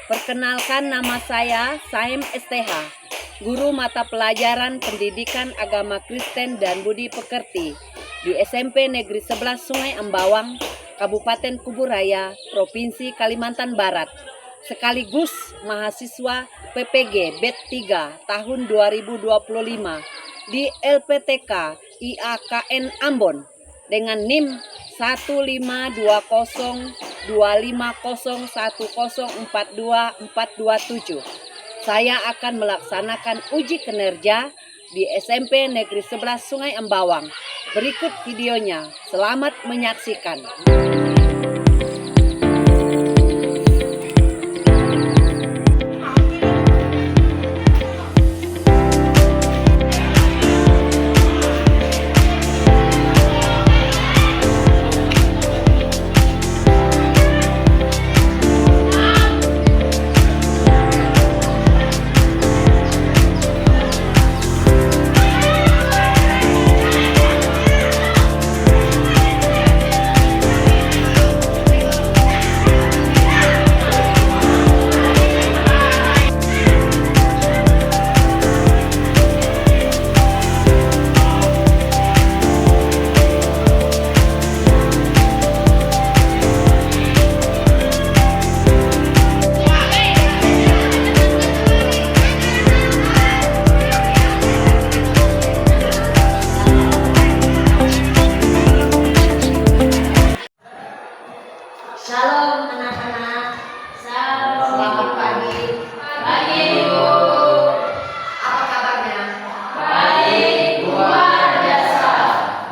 Perkenalkan, nama saya Saim STH, guru mata pelajaran Pendidikan Agama Kristen dan Budi Pekerti di SMP Negeri 11 Sungai Ambawang, Kabupaten Kuburaya, Provinsi Kalimantan Barat, sekaligus mahasiswa PPG BED 3 tahun 2025 di LPTK IAKN Ambon dengan NIM 152025010424227. Saya akan melaksanakan uji kinerja di SMP Negeri 11 Sungai Ambawang. Berikut videonya. Selamat menyaksikan. Shalom anak-anak. Selamat pagi. Pagi, Ibu. Apa kabarnya? Baik, luar biasa.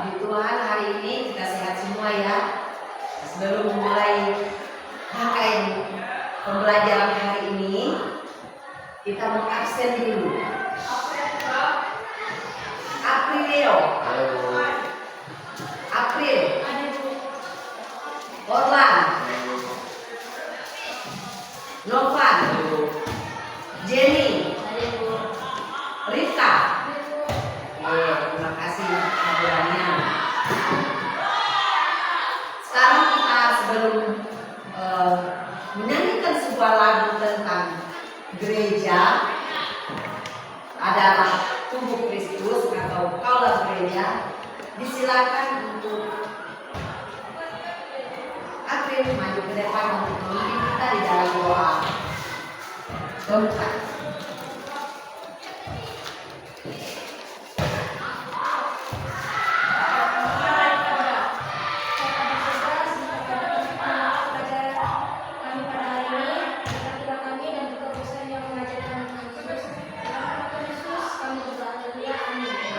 Puji Tuhan, hari ini kita sehat semua ya. Sebelum memulai rangkaian pembelajaran hari ini, kita mau absen dulu. Aprilio, April, Orlan, Novan, Jenny, Rika. Terima kasih kehadirannya. Sekarang kita sebelum menyanyikan sebuah lagu tentang gereja adalah tubuh Kristus atau kaulah gereja, disilakan untuk April maju ke depan untuk memimpin kita di dalam doa. Doa.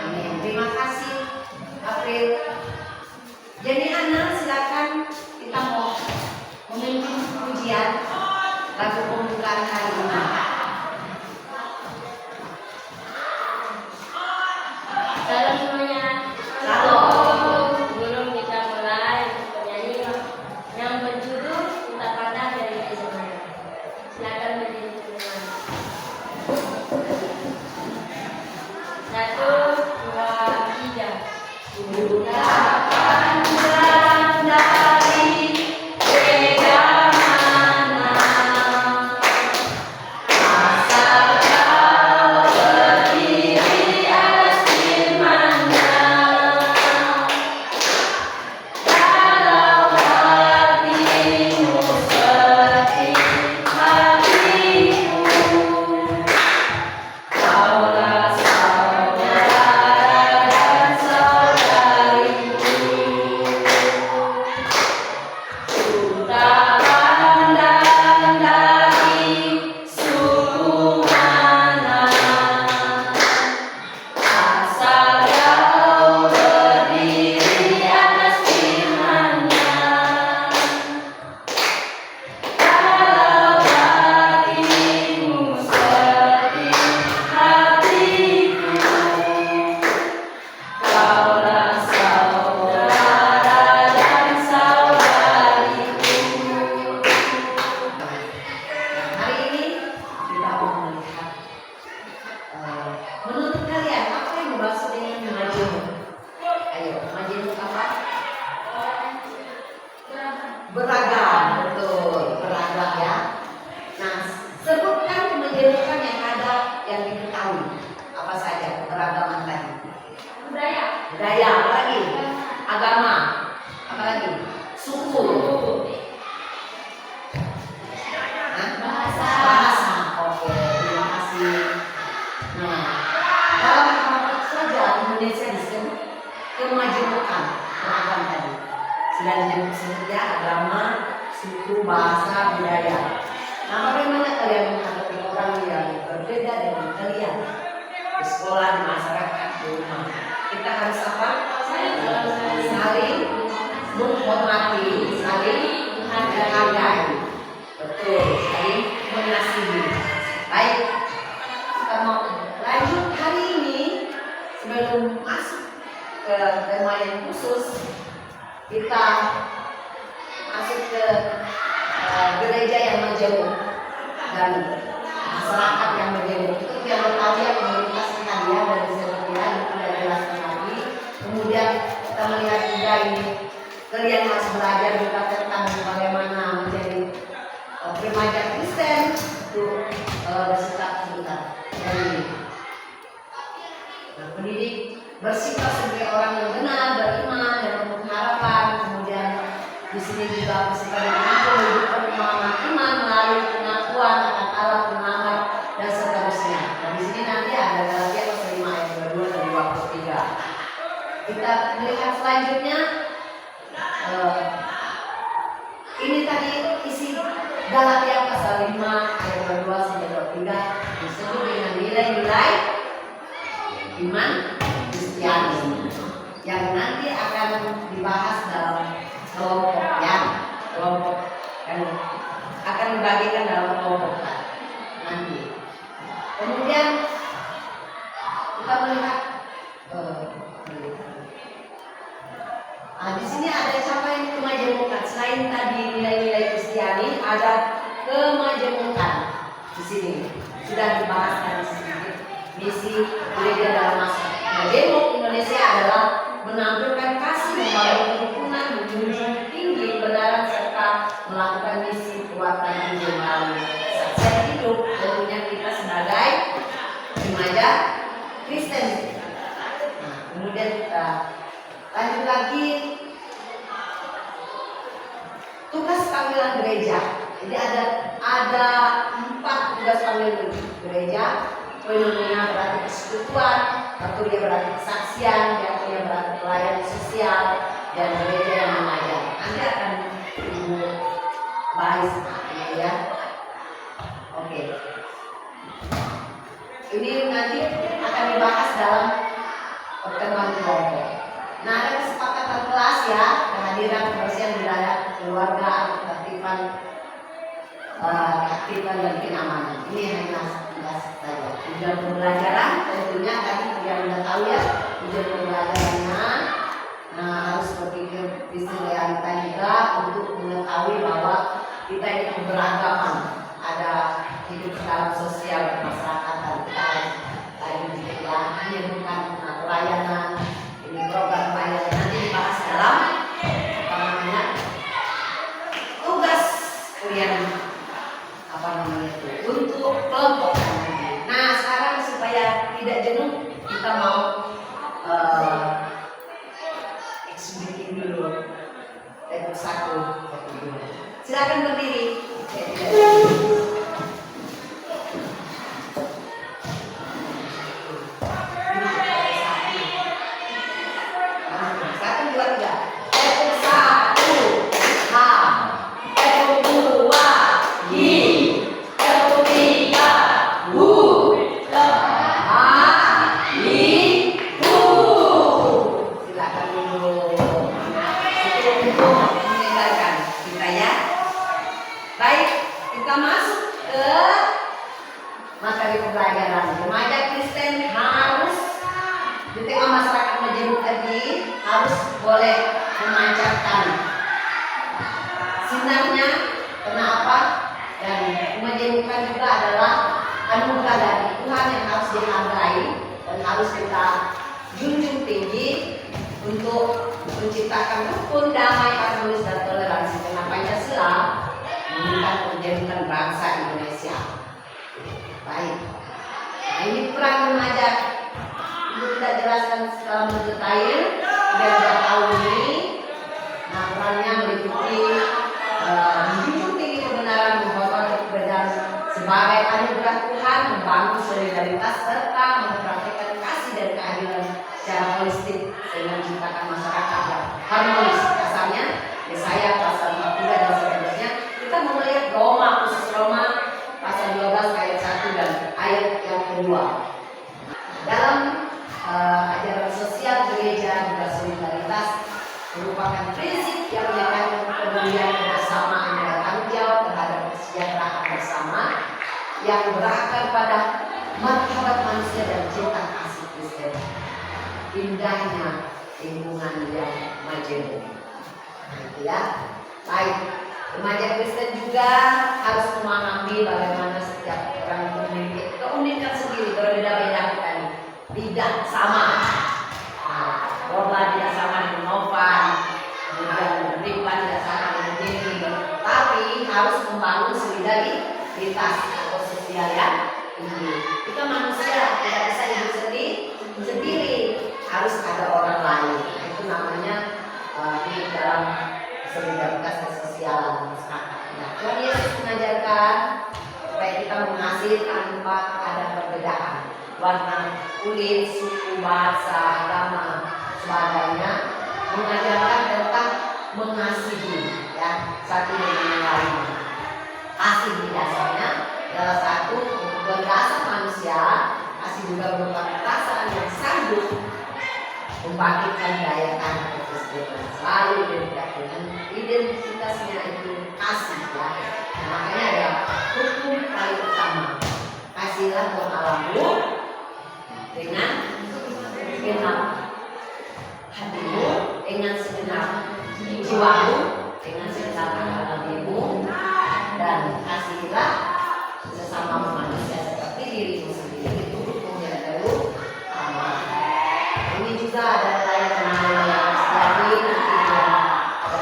Amin. Terima kasih April. Jadi Ana, silakan, kita mau memimpin pujian lagu pembukaan hari ini. Salam semuanya. Salam. Sebelum kita mulai penyanyi yang berjudul Kita Pandang dari Kehidupan. Silakan berdiri semua. 1, 2, 3. Kita pandang dari beda mana yang diketahui apa saja keberagaman tadi? Budaya. Budaya, apa lagi? Agama, apa lagi? Suku. Hah? Bahasa. Bahasa. Oke, terima kasih. Nah, dalam apa saja Indonesia disebut kemajemukan beragam tadi. Sudah disebut ya, agama, suku, bahasa, budaya. Nah, bagaimana kalian menghadapi orang yang berbeda dengan kalian di sekolah, di masyarakat, di rumah? Kita harus apa? Saling menghormati, saling menghargai. Betul, saling mengasihi. Baik, kita mau lanjut hari ini. Sebelum masuk ke tema yang khusus, kita masuk ke gereja yang majemuk dan masyarakat yang majemuk. Itu yang pertama yang komunitas kita dia dari Serbia itu sudah jelaskan lagi. Kemudian kita melihat juga ini kalian harus belajar juga tentang bagaimana menjadi remaja Kristen itu bersikap sebentar ini. Nah, pendidik bersikap sebagai orang yang benar, beriman dan penuh harapan. Kemudian di sini juga bersikap yang mampu menunjukkan pemahaman iman melalui pengakuan akan Allah pengamat dan seterusnya. Dan di sini nanti ada Galatia pasal 5 ayat 22 dan 23. Kita melihat selanjutnya ini tadi isi Galatia pasal 5 ayat 22 sampai 23 disebut dengan nilai-nilai iman Kristiani yang nanti akan dibahas dalam kelompok yang akan dibagikan dalam kelompok nanti. Kemudian kita melihat di sini ada capaian kemajemukan. Selain tadi nilai-nilai Kristiani, ada kemajemukan di sini. Sudah dibahas tadi sedikit. Misi gereja dalam masa majemuk Indonesia adalah menampilkan kasih, membangun kerukunan, menjunjung tinggi kebenaran serta melakukan misi kekuatan Injil melalui kesaksian hidup. Tentunya kita sebagai remaja Kristen. Nah, kemudian kita lanjut lagi tugas panggilan gereja. Jadi ada 4 tugas panggilan gereja. Koinonia berarti persekutuan, Katulia berarti kesaksian, Diakonia berarti pelayanan sosial, dan gereja yang mengajar. Nanti akan Ibu bahas gitu ya. Oke. Ini nanti akan dibahas dalam pertemuan kelompok. Nah, ada kesepakatan kelas ya, kehadiran kebersihan wilayah keluarga, ketertiban dan kenyamanan. Ini hanya saja. Tujuan pembelajaran tentunya tadi yang sudah tahu ya, tujuan pembelajarannya harus berpikir visi realita juga untuk mengetahui bahwa kita ini keberagaman, ada hidup dalam sosial masyarakat kita tadi juga hanya bukan pelayanan, ini program pelayanan nanti dibahas dalam apa namanya tugas kuliah untuk kelompok. Nah, sekarang supaya tidak jenuh kita mau bikin dulu teknik 1, teknik 2. Silakan berdiri. ini peran remaja. Ibu tidak jelaskan secara mendetail biar kita tahu ini. Nah, perannya meliputi menjunjung tinggi kebenaran, menghormati perbedaan sebagai anugerah Tuhan, membangun solidaritas serta mempraktikkan kasih dan keadilan secara holistik sehingga menciptakan masyarakat yang harmonis. Kasarnya Yesaya pasal 43 dan seterusnya. Kita mau melihat Roma, khusus Roma pasal 12 ayat 1 dan ayat yang kedua. Dalam ajaran sosial gereja juga solidaritas merupakan prinsip yang menyatakan kepedulian kebersamaan dan tanggung jawab terhadap kesejahteraan bersama yang berakar pada martabat manusia dan cinta kasih Kristen. Indahnya lingkungan yang majemuk. Nah, itu ya. Baik, remaja Kristen juga harus memahami bagaimana setiap orang memiliki keunikan sendiri, berbeda-beda kita nih. Tidak sama. Nah, Roba tidak sama dengan Novan, kemudian Rifan tidak sama dengan Jenny. Tapi harus membangun solidaritas atau sosial yang tinggi. Kita manusia tidak bisa hidup sendiri, harus ada orang lain. Itu namanya hidup dalam solidaritas dan sosial masyarakat. Nah, Tuhan Yesus mengajarkan supaya kita mengasihi tanpa ada perbedaan warna kulit, suku, bahasa, agama, sebagainya, mengajarkan tentang mengasihi ya satu dengan yang lain. Kasih dasarnya adalah satu berdasar manusia. Kasih juga merupakan perasaan yang sanggup membangkitkan daya tahan Kristen. Selalu identik dengan identitasnya itu kasih ya. Nah, makanya ada hukum paling utama. Kasihlah Tuhan Allahmu dengan segenap hatimu, dengan segenap jiwamu, dengan segenap akal hatimu, dan kasihilah sesama manusia seperti dirimu sendiri. Itu hukum yang terutama. Ini juga ada pelayanan yang sejati, nanti ada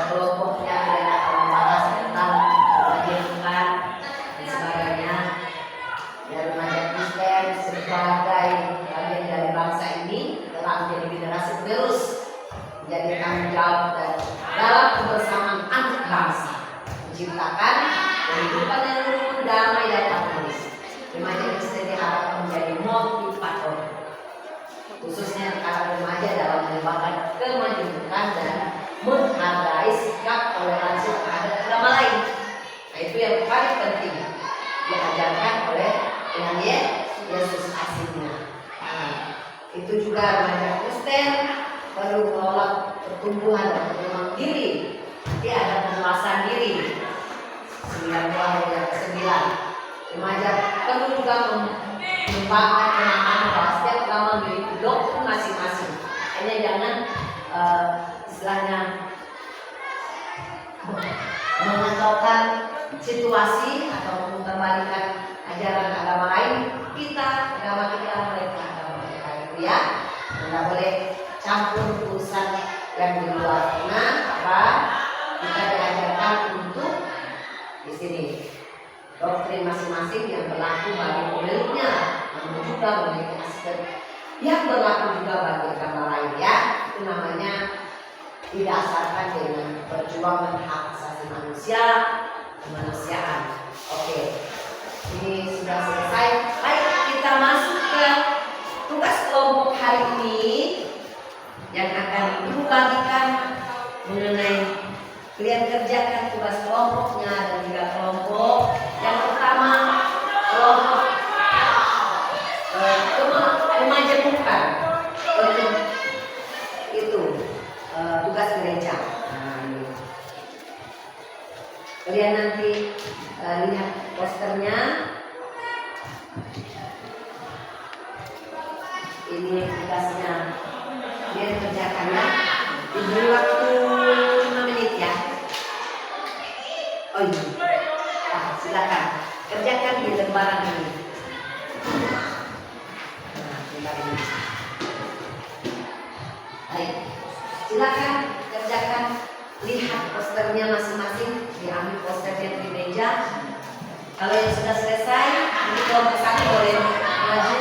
kelompoknya yang akan membahas tentang kebajikan dan sebagainya. Dan remaja Kristen sebagai bagian dari bangsa ini telah menjadi generasi penerus, menjadi tanggung jawab dan dalam kebersamaan anak bangsa menciptakan kehidupan yang rukun, damai dan harmonis. Remaja Kristen diharapkan menjadi motivator, khususnya para remaja dalam mengembangkan kemajuan dan menghargai sikap toleransi terhadap agama lain. Nah, itu yang paling penting diajarkan oleh Tuhan Yesus aslinya. Nah, itu juga remaja Kristen perlu mengelola pertumbuhan dan perkembangan diri. Nanti ada penguasaan diri. 9 buah yang ke-9. Remaja perlu juga mengembangkan pemahaman bahwa setiap agama memiliki doktrin masing-masing. Hanya jangan istilahnya menentukan situasi atau mengembalikan ajaran agama lain. Agama kita, mereka agama mereka, itu ya. Tidak boleh campur urusan yang di luar. Nah, apa? Kita diajarkan untuk di sini doktrin masing-masing yang berlaku bagi pemiliknya, namun juga memiliki aspek yang berlaku juga bagi agama lain ya. Itu namanya didasarkan dengan perjuangan hak asasi manusia, kemanusiaan. Oke, ini sudah selesai. Baik, kita masuk ke tugas kelompok hari ini yang akan Ibu bagikan mengenai kalian kerjakan tugas kelompoknya dan juga kelompok. Yang pertama, kelompok kemajemukan. Itu tugas gereja. Kalian nanti lihat posternya. Ini tugasnya. Kalian kerjakan ya. Diberi waktu 5 menit ya. Oh iya. Silakan kerjakan di lembaran ini. Nah, lembar ini. Baik. Silakan kerjakan. Lihat posternya masing-masing. Diambil posternya di meja. Kalau yang sudah selesai, ini kelompok 1 boleh maju.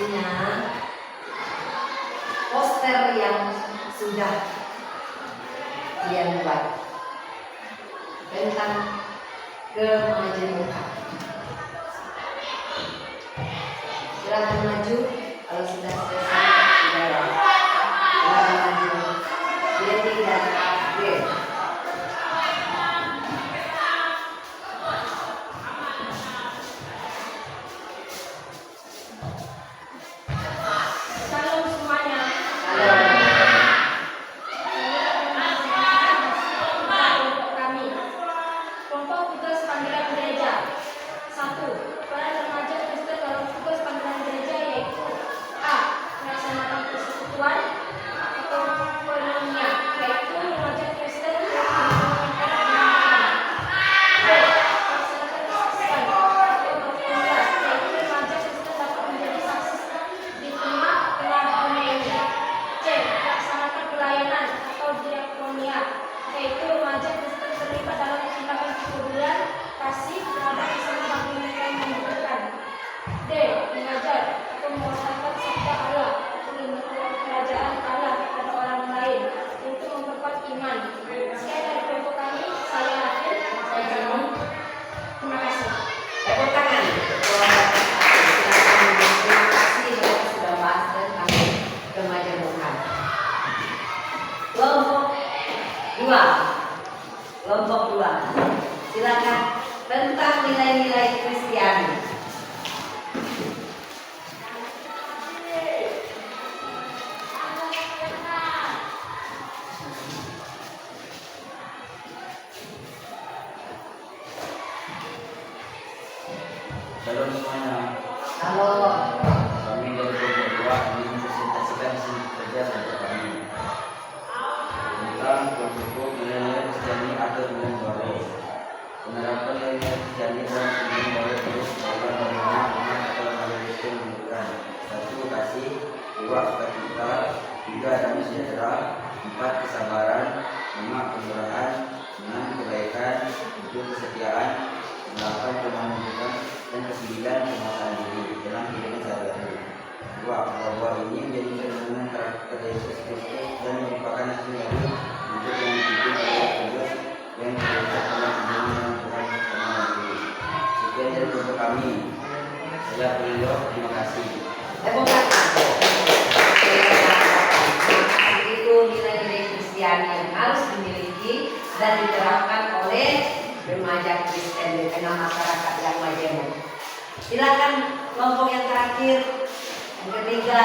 hasilnya poster yang sudah kalian buat tentang kemajemukan. Silakan maju kalau sudah selesai. Silakan maju. Jadi dan upgrade. Salam semuanya. Kelompok kami. Kelompok tugas panggilan gereja. 1. Para remaja Kristen dalam tugas panggilan gereja yaitu A. Melaksanakan persekutuan atau koinonia, yaitu remaja Kristen yang melaksanakan B. Melaksanakan kesaksian atau berkomunitas, yaitu remaja Kristen dapat menjadi saksi di tengah-tengah dunia ini. C. Melaksanakan pelayanan atau diakonia, yaitu remaja Kristen terlibat dalam tindakan kepedulian kasih terhadap sesama bagi mereka yang membutuhkan. D. Mengajar atau mewariskan sabda Allah atau ilmu kerajaan Allah kepada orang lain untuk memperkuat iman. Sekian dari kelompok kami. Saya Hafid. Saya Jani. Terima kasih. Tepuk tangan. Silakan terima kasih mereka sudah bahas tentang kemajemukan. Kelompok 2. Kelompok 2. Silakan tentang nilai-nilai Kristiani. Shalom semuanya. Halo. Kami dari kelompok 2 ingin mempresentasikan hasil kerja kelompok kami tentang kelompok nilai-nilai Kristiani atau Iman Baru. Penerapan nilai-nilai Kristiani dalam Iman Baru terus dalam bagaimana umat atau manusia itu menunjukkan 1. Kasih, 2. Sukacita, 3. Damai sejahtera, 4. Kesabaran, 5. Kemurahan, 6. Kebaikan, 7. Kesetiaan, 8. Kemanusiaan, dan 9. Penguasaan diri dalam kehidupan sehari-hari. 2. Bahwa ini menjadi cerminan karakter Yesus Kristus dan merupakan hasil dari hidup yang dipimpin oleh Roh Kudus yang terlihat dalam hubungan dengan Tuhan bersama diri. Sekian dari kelompok kami. Saya Prilio, terima kasih. Tepuk tangan. Itu nilai-nilai Kristiani yang harus dimiliki dan diterapkan oleh remaja Kristen di tengah masyarakat yang majemuk. Silakan kelompok yang terakhir, yang ketiga,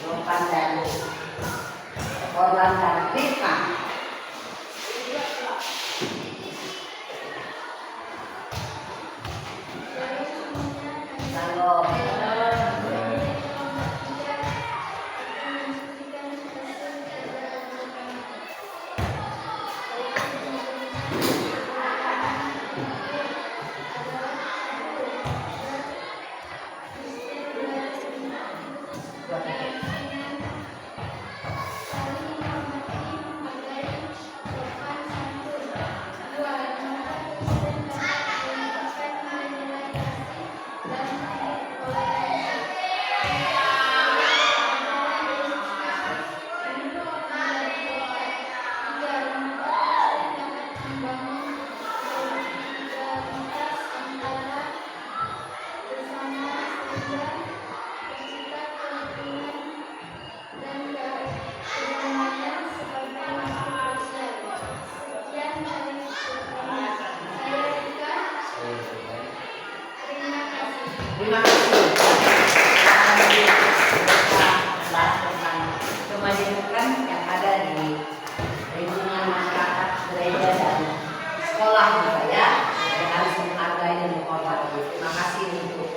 Ropan dan Orlan dan Rifka. Salam. Terima kasih. Kita bahas tentang kemajemukan yang ada di lingkungan masyarakat, gereja dan sekolah juga ya. Yang harus menghargai dan menghormati. Terima kasih untuk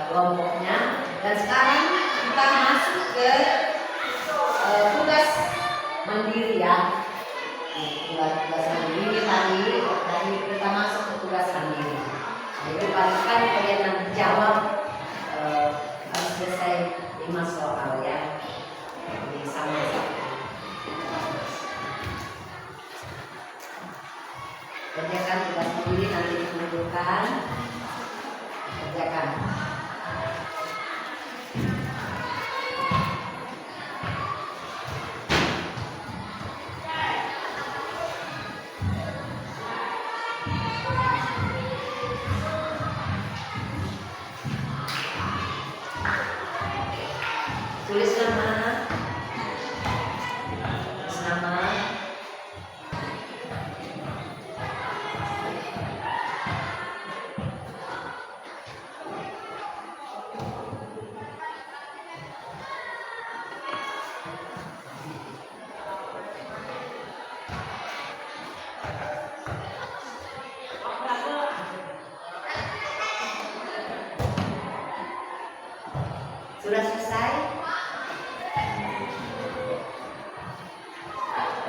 kelompoknya. Dan sekarang kita masuk ke tugas mandiri ya. Tugas mandiri tadi kita masuk ke tugas mandiri. Jadi pastikan kalian nanti jawab harus selesai 5 soal ya. Jadi sama-sama. Kerjakan tugas sendiri nanti ditunjukkan. Kerjakan. Tulis nama. Tulis nama. Sudah selesai?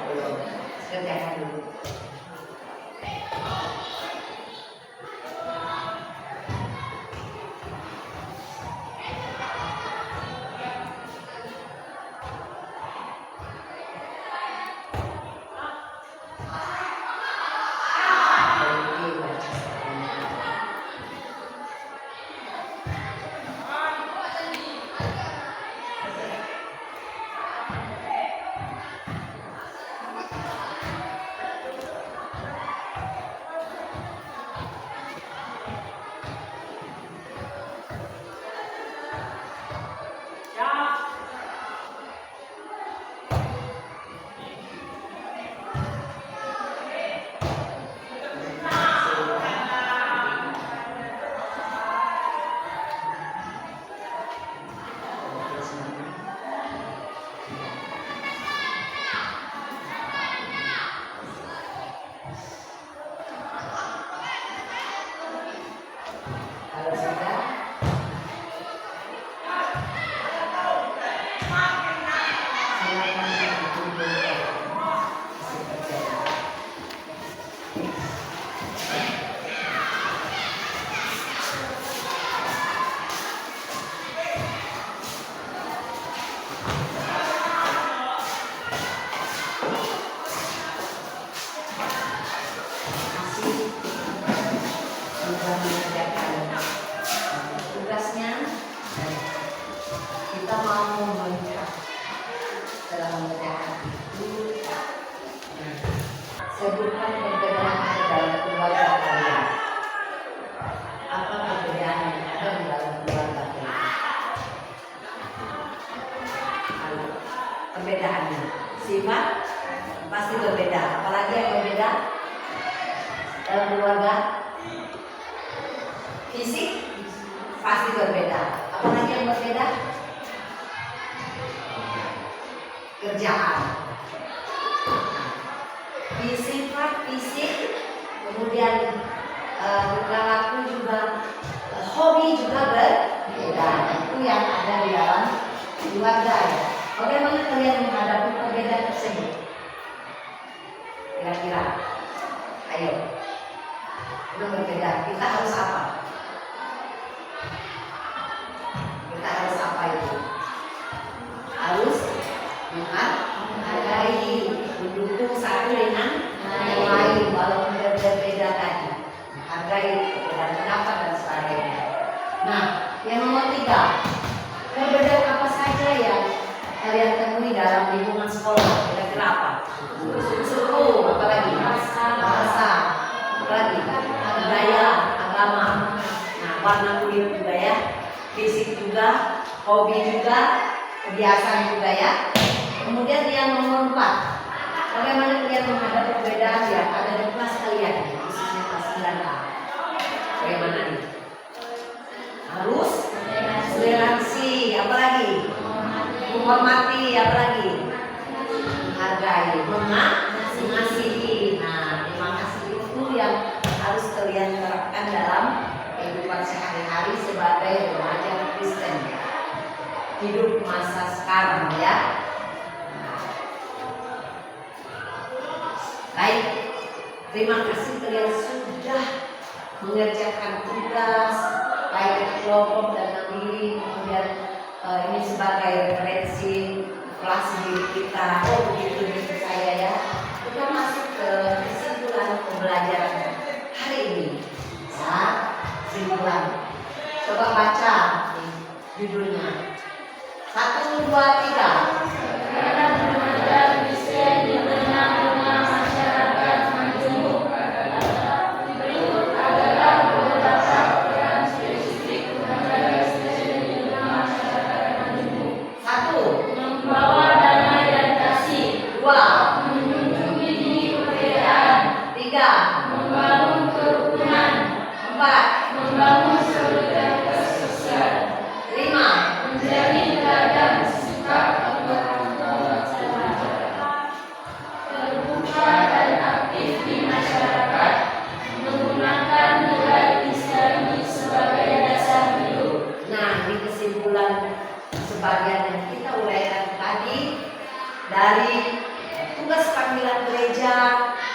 Belum. Kerjakan dulu. Kalau sudah, silakan dikumpulkan. Masih sudah mengerjakan tugasnya. Kita mau melihat dalam mengerjakan itu. Sebutkan perbedaan dalam keluarga kalian. Apa perbedaan yang ada di dalam keluarga kalian? Perbedaannya, sifat pasti berbeda. Apalagi yang berbeda dalam keluarga? Fisik pasti berbeda. Apalagi yang berbeda? Kerjaan. Sifat fisik, kemudian perilaku juga, hobi juga berbeda. Itu yang ada di dalam keluarga ya. Bagaimana kalian menghadapi perbedaan tersebut? Kira-kira, ayo. Udah berbeda, kita harus apa? Kita harus apa itu? Harus menghargai, mendukung satu dengan yang lain walaupun berbeda tadi. Menghargai perbedaan pendapat dan sebagainya. Nah, yang nomor 3, perbedaan apa saja yang kalian temui dalam lingkungan sekolah? Kira-kira apa? Suku, apalagi? Bahasa, apalagi? Budaya, agama. Nah, warna kulit juga ya, fisik juga, hobi juga, kebiasaan juga ya. Kemudian yang nomor 4, bagaimana kalian menghadapi perbedaan yang ada di kelas kalian, khususnya kelas 9A? Bagaimana nih? Harus toleransi, apalagi? Menghormati, apalagi? Menghargai, mengasihi. Nah, terima kasih itu yang harus kalian terapkan dalam kehidupan sehari-hari sebagai remaja Kristen. Hidup masa sekarang ya. Baik, terima kasih kalian sudah mengerjakan tugas baik di kelompok dan mandiri. Kemudian ini sebagai referensi kelas diri kita. Oh begitu saya ya. Kita masuk ke kesimpulan pembelajaran hari ini. Ya, kesimpulan Tiga, membangun kerukunan, empat, membangun solidaritas sosial, lima, menjadi teladan sikap anggota masyarakat, terbuka dan aktif di masyarakat, menggunakan nilai Islami sebagai dasar hidup. Nah, di kesimpulan sebagian yang kita uraikan tadi dari tugas panggilan gereja,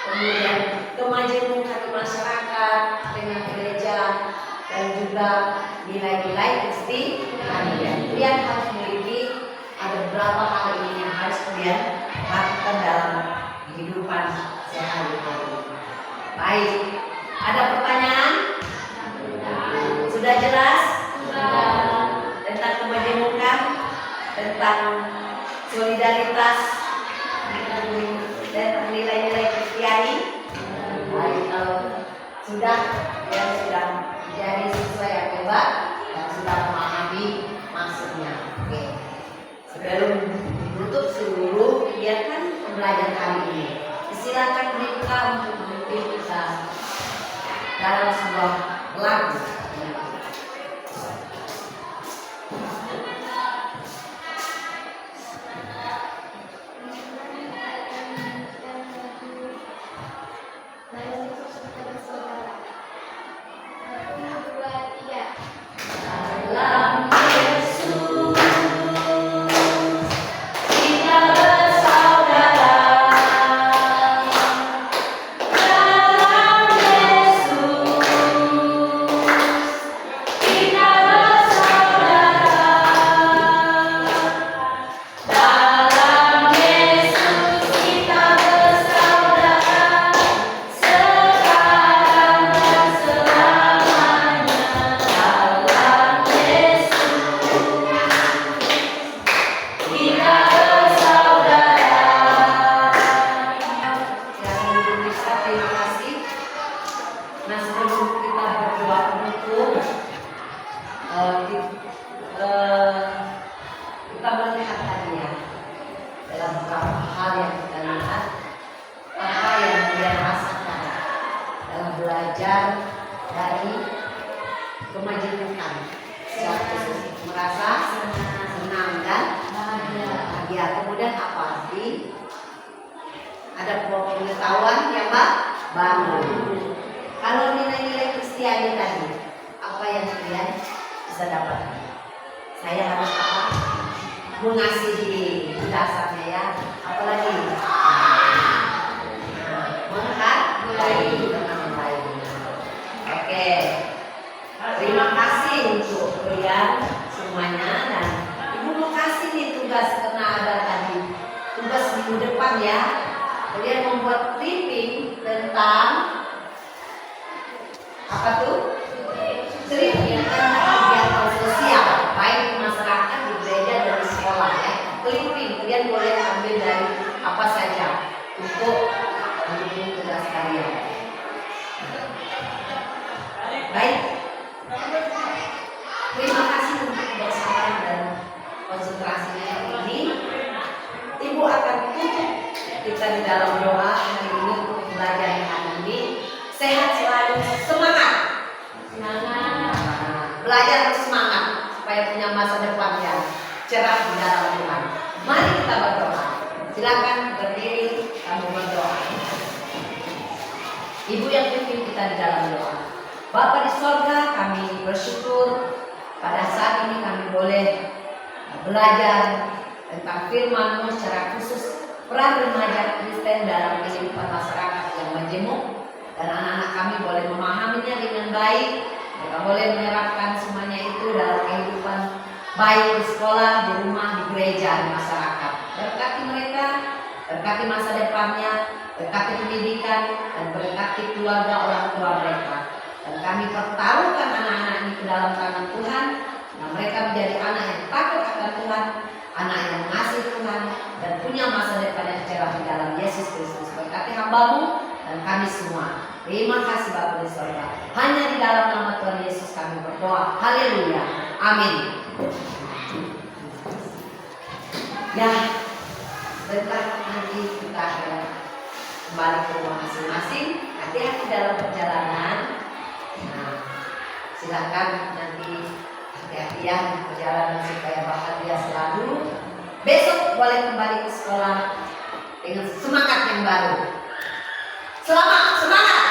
kemudian kemajemukan di masyarakat dengan gereja, dan juga nilai-nilai Kristiani. Kalian harus memiliki ada beberapa hal ini yang harus kalian lakukan dalam kehidupan sehari-hari. Baik, ada pertanyaan? Sudah jelas? Tentang kemajemukan, tentang solidaritas, dan nilai-nilai Kristiani. Baik, kalau sudah, yang sudah menjadi siswa yang hebat dan sudah memahami maksudnya. Oke. Sebelum menutup seluruh kegiatan pembelajaran kali ini, silakan dibuka untuk memimpin kita dalam sebuah lagu. Dalam Yesus kita bersaudara. Dalam Yesus kita bersaudara. Dalam Yesus kita bersaudara. Sekarang dan selamanya. Dalam Yesus kita bersaudara. Yang bisa terima kasih. Nah, sebelum kita berdoa penutup, kita melihat tadi ya, dalam beberapa hal yang kita lihat, apa yang dia rasakan dalam belajar dari kemajemukan. Secara khusus merasa senang dan bahagia. Kemudian apa sih? Ada pengetahuan yang baru. Kalau nilai-nilai Kristiani tadi, apa yang kalian bisa dapatkan? Saya harus apa? Mengasihi dasarnya ya. Apalagi menghargai teman lain. Oke. Terima kasih untuk kalian semuanya, dan Ibu mau kasih nih tugas karena ada tadi tugas minggu depan ya. Kalian membuat clipping tentang apa tuh? Clipping tentang kegiatan sosial baik di masyarakat, di gereja, dan di sekolah ya. Clipping kalian boleh ambil dari apa saja untuk mendukung tugas kalian. Baik. Terima kasih untuk kebersamaan dan konsentrasinya ini. Ibu akan tutup kita di dalam doa hari ini untuk belajar hari ini. Sehat selalu, semangat. Belajar bersemangat supaya punya masa depan yang cerah di dalam Tuhan. Mari kita berdoa. Silakan berdiri, kamu berdoa. Ibu yang pimpin kita di dalam doa. Bapa di sorga, kami bersyukur pada saat ini kami boleh belajar tentang firman-Mu, secara khusus peran remaja Kristen dalam kehidupan masyarakat yang majemuk, dan anak-anak kami boleh memahaminya dengan baik. Mereka boleh menerapkan semuanya itu dalam kehidupan baik di sekolah, di rumah, di gereja, di masyarakat. Berkati mereka, berkati masa depannya, berkati pendidikan, dan berkati keluarga orang tua mereka. Dan kami pertaruhkan anak-anak ini ke dalam tangan Tuhan, dan mereka menjadi anak yang takut akan Tuhan, anak yang mengasihi Tuhan, dan punya masa depan yang cerah di dalam Yesus Kristus. Berkati hamba-Mu dan kami semua. Terima kasih Bapa di sorga. Hanya di dalam nama Tuhan Yesus kami berdoa. Haleluya. Amin. Ya, sebentar lagi kita akan kembali ke rumah masing-masing. hati-hati dalam perjalanan. Nah, silakan nanti hati-hati ya di perjalanan supaya bahagia selalu. Besok boleh kembali ke sekolah dengan semangat yang baru. Selamat, semangat!